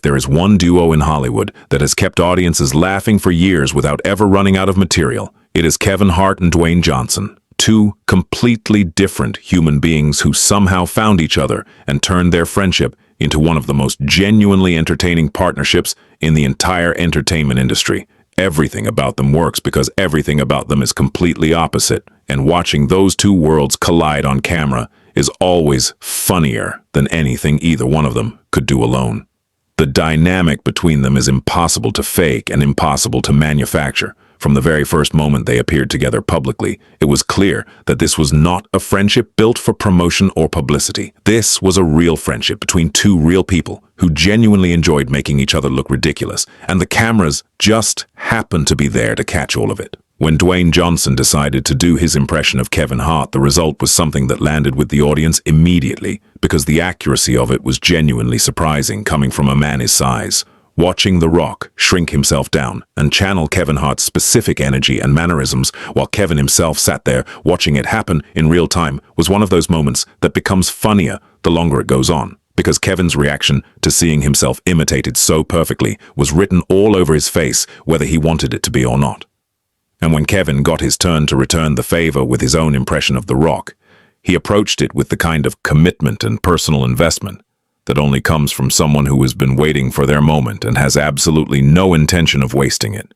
there is one duo in Hollywood that has kept audiences laughing for years without ever running out of material, it is Kevin Hart and Dwayne Johnson. Two completely different human beings who somehow found each other and turned their friendship into one of the most genuinely entertaining partnerships in the entire entertainment industry. Everything about them works because everything about them is completely opposite, and watching those two worlds collide on camera is always funnier than anything either one of them could do alone. The dynamic between them is impossible to fake and impossible to manufacture. From the very first moment they appeared together publicly, it was clear that this was not a friendship built for promotion or publicity. This was a real friendship between two real people who genuinely enjoyed making each other look ridiculous, and the cameras just happened to be there to catch all of it. When Dwayne Johnson decided to do his impression of Kevin Hart, the result was something that landed with the audience immediately, because the accuracy of it was genuinely surprising coming from a man his size. Watching The Rock shrink himself down and channel Kevin Hart's specific energy and mannerisms while Kevin himself sat there watching it happen in real time was one of those moments that becomes funnier the longer it goes on, because Kevin's reaction to seeing himself imitated so perfectly was written all over his face, whether he wanted it to be or not. And when Kevin got his turn to return the favor with his own impression of The Rock, he approached it with the kind of commitment and personal investment that only comes from someone who has been waiting for their moment and has absolutely no intention of wasting it.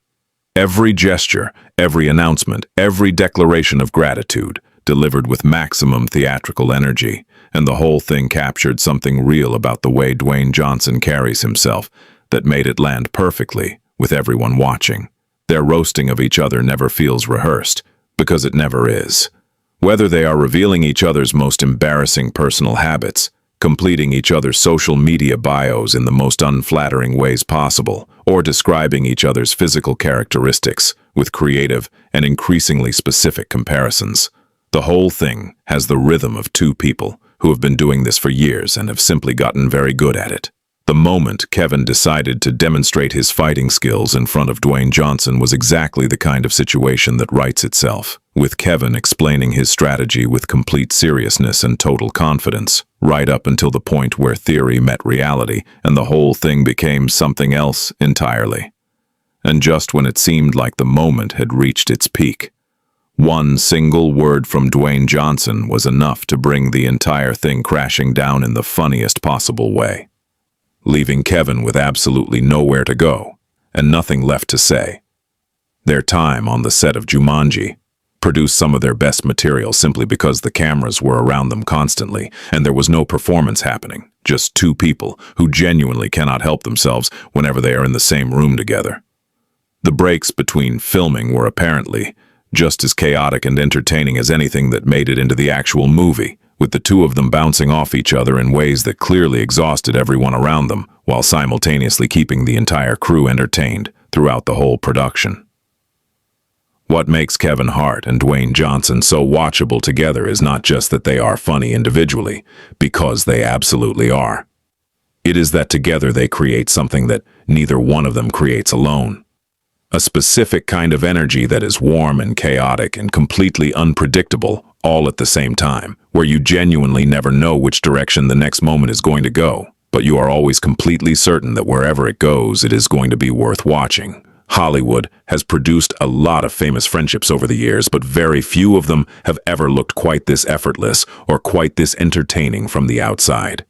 Every gesture, every announcement, every declaration of gratitude delivered with maximum theatrical energy, and the whole thing captured something real about the way Dwayne Johnson carries himself that made it land perfectly with everyone watching. Their roasting of each other never feels rehearsed, because it never is. Whether they are revealing each other's most embarrassing personal habits, completing each other's social media bios in the most unflattering ways possible, or describing each other's physical characteristics with creative and increasingly specific comparisons. The whole thing has the rhythm of two people who have been doing this for years and have simply gotten very good at it. The moment Kevin decided to demonstrate his fighting skills in front of Dwayne Johnson was exactly the kind of situation that writes itself, with Kevin explaining his strategy with complete seriousness and total confidence, right up until the point where theory met reality and the whole thing became something else entirely. And just when it seemed like the moment had reached its peak, one single word from Dwayne Johnson was enough to bring the entire thing crashing down in the funniest possible way, leaving Kevin with absolutely nowhere to go and nothing left to say. Their time on the set of Jumanji produced some of their best material simply because the cameras were around them constantly and there was no performance happening, just two people who genuinely cannot help themselves whenever they are in the same room together. The breaks between filming were apparently just as chaotic and entertaining as anything that made it into the actual movie, with the two of them bouncing off each other in ways that clearly exhausted everyone around them, while simultaneously keeping the entire crew entertained throughout the whole production. What makes Kevin Hart and Dwayne Johnson so watchable together is not just that they are funny individually, because they absolutely are. It is that together they create something that neither one of them creates alone. A specific kind of energy that is warm and chaotic and completely unpredictable all at the same time, where you genuinely never know which direction the next moment is going to go, but you are always completely certain that wherever it goes, it is going to be worth watching. Hollywood has produced a lot of famous friendships over the years, but very few of them have ever looked quite this effortless or quite this entertaining from the outside.